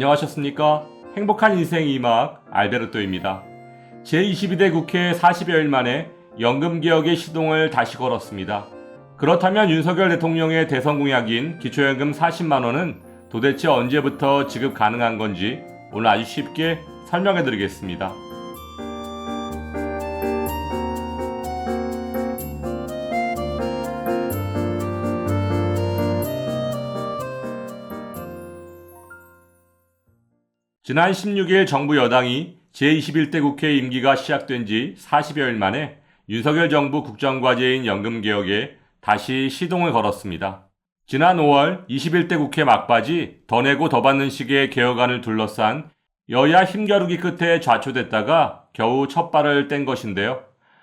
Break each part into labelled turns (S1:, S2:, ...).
S1: 안녕하셨습니까? 행복한 인생 이막 알베르토입니다. 제22대 국회 40여일 만에 연금개혁의 시동을 다시 걸었습니다. 그렇다면 윤석열 대통령의 대선 공약인 기초연금 40만원은 도대체 언제부터 지급 가능한 건지 오늘 아주 쉽게 설명해 드리겠습니다. 지난 16일 정부 여당이 제21대 국회 임기가 시작된 지 40여일 만에 윤석열 정부 국정과제인 연금개혁에 다시 시동을 걸었습니다. 지난 5월 21대 국회 막바지 더 내고 더 받는 식의 개혁안을 둘러싼 여야 힘겨루기 끝에 좌초됐다가 겨우 첫 발을 뗀 것인데요.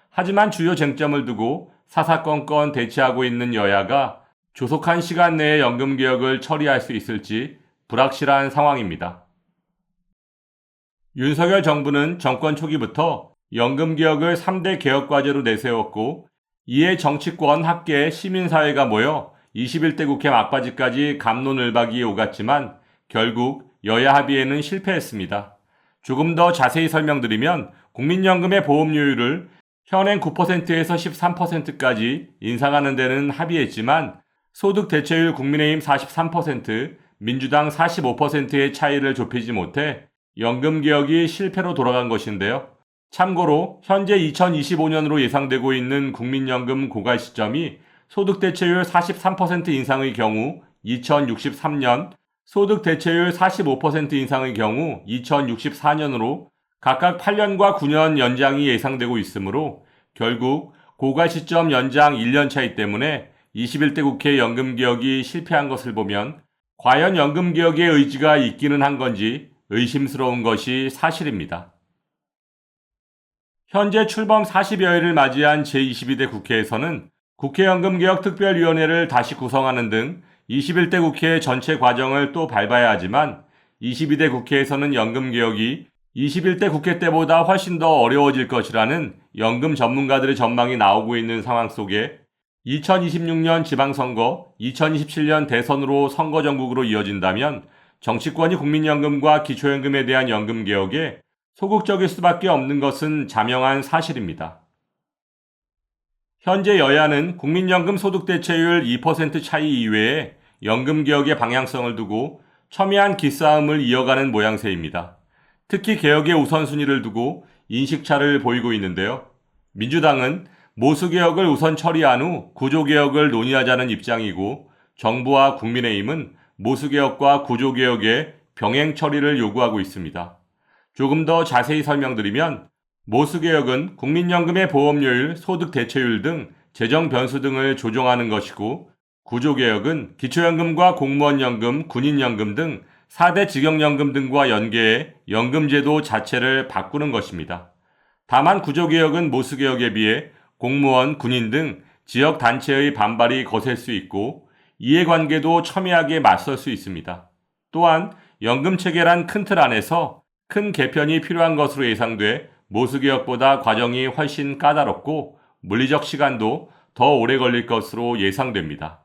S1: 하지만 주요 쟁점을 두고 사사건건 대치하고 있는 여야가 조속한 시간 내에 연금개혁을 처리할 수 있을지 불확실한 상황입니다. 윤석열 정부는 정권 초기부터 연금개혁을 3대 개혁과제로 내세웠고 이에 정치권, 학계, 시민사회가 모여 21대 국회 막바지까지 갑론을박이 오갔지만 결국 여야 합의에는 실패했습니다. 조금 더 자세히 설명드리면 국민연금의 보험료율을 현행 9%에서 13%까지 인상하는 데는 합의했지만 소득 대체율 국민의힘 43%, 민주당 45%의 차이를 좁히지 못해 연금개혁이 실패로 돌아간 것인데요. 참고로 현재 2025년으로 예상되고 있는 국민연금 고갈 시점이 소득 대체율 43% 인상의 경우 2063년, 소득 대체율 45% 인상의 경우 2064년으로 각각 8년과 9년 연장이 예상되고 있으므로 결국 고갈 시점 연장 1년 차이 때문에 21대 국회 연금개혁이 실패한 것을 보면 과연 연금개혁의 의지가 있기는 한 건지 의심스러운 것이 사실입니다. 현재 출범 40여일을 맞이한 제22대 국회에서는 국회연금개혁특별위원회를 다시 구성하는 등 21대 국회 전체 과정을 또 밟아야 하지만 22대 국회에서는 연금개혁이 21대 국회 때보다 훨씬 더 어려워질 것이라는 연금 전문가들의 전망이 나오고 있는 상황 속에 2026년 지방선거, 2027년 대선으로 선거 전국으로 이어진다면 정치권이 국민연금과 기초연금에 대한 연금개혁에 소극적일 수밖에 없는 것은 자명한 사실입니다. 현재 여야는 국민연금 소득대체율 2% 차이 이외에 연금개혁의 방향성을 두고 첨예한 기싸움을 이어가는 모양새입니다. 특히 개혁의 우선순위를 두고 인식차를 보이고 있는데요. 민주당은 모수개혁을 우선 처리한 후 구조개혁을 논의하자는 입장이고 정부와 국민의힘은 모수개혁과 구조개혁의 병행 처리를 요구하고 있습니다. 조금 더 자세히 설명드리면 모수개혁은 국민연금의 보험료율, 소득 대체율 등 재정 변수 등을 조정하는 것이고 구조개혁은 기초연금과 공무원연금, 군인연금 등 4대 직영연금 등과 연계해 연금제도 자체를 바꾸는 것입니다. 다만 구조개혁은 모수개혁에 비해 공무원, 군인 등 지역단체의 반발이 거셀 수 있고 이해관계도 첨예하게 맞설 수 있습니다. 또한 연금체계란 큰 틀 안에서 큰 개편이 필요한 것으로 예상돼 모수개혁보다 과정이 훨씬 까다롭고 물리적 시간도 더 오래 걸릴 것으로 예상됩니다.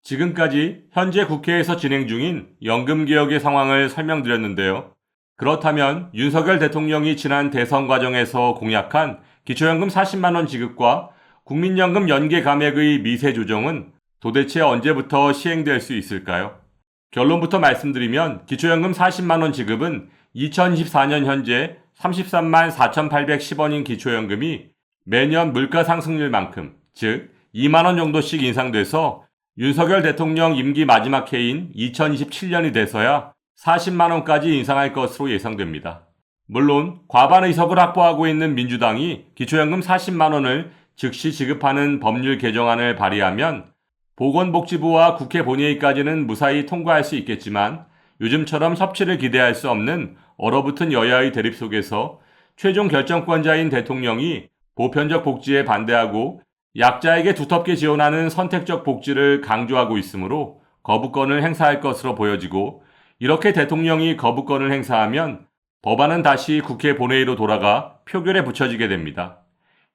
S1: 지금까지 현재 국회에서 진행 중인 연금개혁의 상황을 설명드렸는데요. 그렇다면 윤석열 대통령이 지난 대선 과정에서 공약한 기초연금 40만원 지급과 국민연금 연계 감액의 미세 조정은 도대체 언제부터 시행될 수 있을까요? 결론부터 말씀드리면 기초연금 40만원 지급은 2024년 현재 33만 4,810원인 기초연금이 매년 물가 상승률만큼 즉 2만원 정도씩 인상돼서 윤석열 대통령 임기 마지막 해인 2027년이 돼서야 40만원까지 인상할 것으로 예상됩니다. 물론 과반 의석을 확보하고 있는 민주당이 기초연금 40만원을 즉시 지급하는 법률 개정안을 발의하면 보건복지부와 국회 본회의까지는 무사히 통과할 수 있겠지만 요즘처럼 협치를 기대할 수 없는 얼어붙은 여야의 대립 속에서 최종 결정권자인 대통령이 보편적 복지에 반대하고 약자에게 두텁게 지원하는 선택적 복지를 강조하고 있으므로 거부권을 행사할 것으로 보여지고 이렇게 대통령이 거부권을 행사하면 법안은 다시 국회 본회의로 돌아가 표결에 붙여지게 됩니다.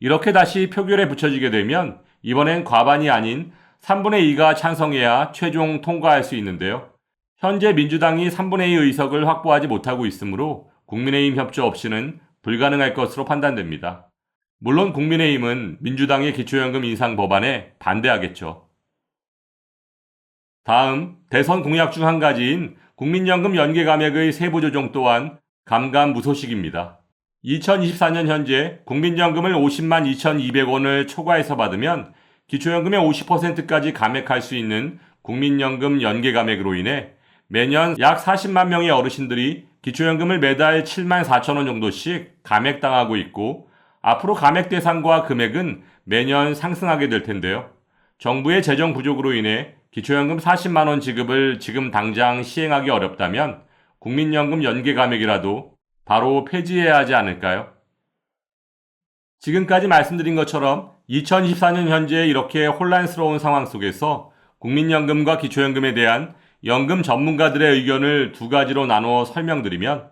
S1: 이렇게 다시 표결에 붙여지게 되면 이번엔 과반이 아닌 3분의 2가 찬성해야 최종 통과할 수 있는데요. 현재 민주당이 3분의 2 의석을 확보하지 못하고 있으므로 국민의힘 협조 없이는 불가능할 것으로 판단됩니다. 물론 국민의힘은 민주당의 기초연금 인상 법안에 반대하겠죠. 다음, 대선 공약 중 한 가지인 국민연금 연계 감액의 세부 조정 또한 감감무소식입니다. 2024년 현재 국민연금을 50만 2,200원을 초과해서 받으면 기초연금의 50%까지 감액할 수 있는 국민연금 연계 감액으로 인해 매년 약 40만 명의 어르신들이 기초연금을 매달 7만 4천 원 정도씩 감액당하고 있고 앞으로 감액 대상과 금액은 매년 상승하게 될 텐데요. 정부의 재정 부족으로 인해 기초연금 40만 원 지급을 지금 당장 시행하기 어렵다면 국민연금 연계 감액이라도 바로 폐지해야 하지 않을까요? 지금까지 말씀드린 것처럼 2024년 현재 이렇게 혼란스러운 상황 속에서 국민연금과 기초연금에 대한 연금 전문가들의 의견을 두 가지로 나누어 설명드리면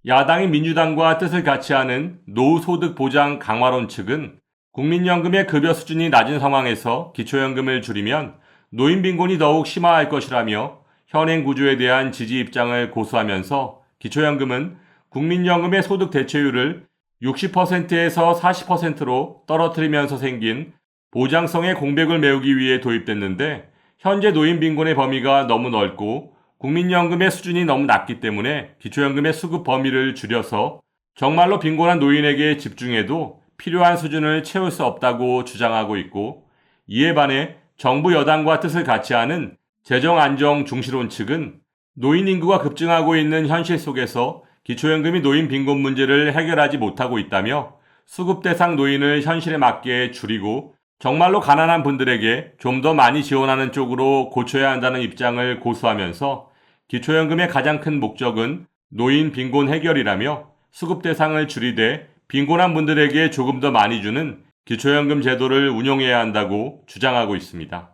S1: 야당인 민주당과 뜻을 같이 하는 노후소득 보장 강화론 측은 국민연금의 급여 수준이 낮은 상황에서 기초연금을 줄이면 노인 빈곤이 더욱 심화할 것이라며 현행 구조에 대한 지지 입장을 고수하면서 기초연금은 국민연금의 소득 대체율을 60%에서 40%로 떨어뜨리면서 생긴 보장성의 공백을 메우기 위해 도입됐는데 현재 노인 빈곤의 범위가 너무 넓고 국민연금의 수준이 너무 낮기 때문에 기초연금의 수급 범위를 줄여서 정말로 빈곤한 노인에게 집중해도 필요한 수준을 채울 수 없다고 주장하고 있고 이에 반해 정부 여당과 뜻을 같이 하는 재정안정 중시론 측은 노인 인구가 급증하고 있는 현실 속에서 기초연금이 노인 빈곤 문제를 해결하지 못하고 있다며 수급 대상 노인을 현실에 맞게 줄이고 정말로 가난한 분들에게 좀 더 많이 지원하는 쪽으로 고쳐야 한다는 입장을 고수하면서 기초연금의 가장 큰 목적은 노인 빈곤 해결이라며 수급 대상을 줄이되 빈곤한 분들에게 조금 더 많이 주는 기초연금 제도를 운용해야 한다고 주장하고 있습니다.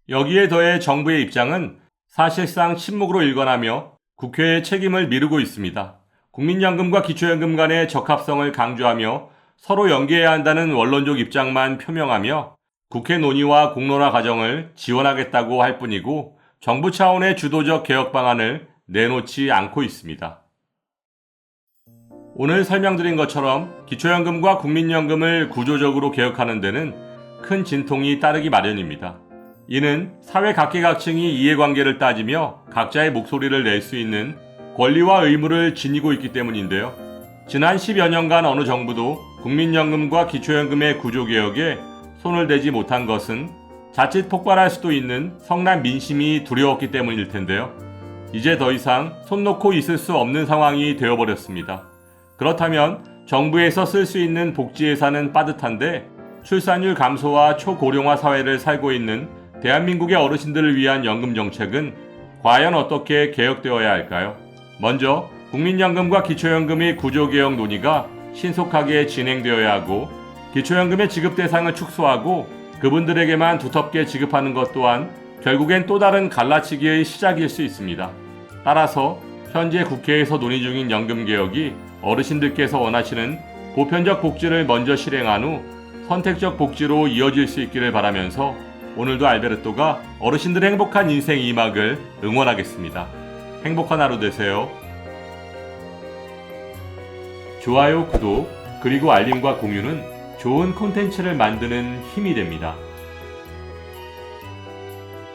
S1: 여기에 더해 정부의 입장은 사실상 침묵으로 일관하며 국회의 책임을 미루고 있습니다. 국민연금과 기초연금 간의 적합성을 강조하며 서로 연계해야 한다는 원론적 입장만 표명하며 국회 논의와 공론화 과정을 지원하겠다고 할 뿐이고 정부 차원의 주도적 개혁 방안을 내놓지 않고 있습니다. 오늘 설명드린 것처럼 기초연금과 국민연금을 구조적으로 개혁하는 데는 큰 진통이 따르기 마련입니다. 이는 사회 각계각층이 이해관계를 따지며 각자의 목소리를 낼 수 있는 권리와 의무를 지니고 있기 때문인데요. 지난 10여 년간 어느 정부도 국민연금과 기초연금의 구조개혁에 손을 대지 못한 것은 자칫 폭발할 수도 있는 성난 민심이 두려웠기 때문일 텐데요. 이제 더 이상 손 놓고 있을 수 없는 상황이 되어버렸습니다. 그렇다면 정부에서 쓸 수 있는 복지 예산은 빠듯한데 출산율 감소와 초고령화 사회를 살고 있는 대한민국의 어르신들을 위한 연금 정책은 과연 어떻게 개혁되어야 할까요? 먼저 국민연금과 기초연금의 구조개혁 논의가 신속하게 진행되어야 하고 기초연금의 지급 대상을 축소하고 그분들에게만 두텁게 지급하는 것 또한 결국엔 또 다른 갈라치기의 시작일 수 있습니다. 따라서 현재 국회에서 논의 중인 연금개혁이 어르신들께서 원하시는 보편적 복지를 먼저 실행한 후 선택적 복지로 이어질 수 있기를 바라면서 오늘도 알베르토가 어르신들의 행복한 인생 2막을 응원하겠습니다. 행복한 하루 되세요. 좋아요, 구독, 그리고 알림과 공유는 좋은 콘텐츠를 만드는 힘이 됩니다.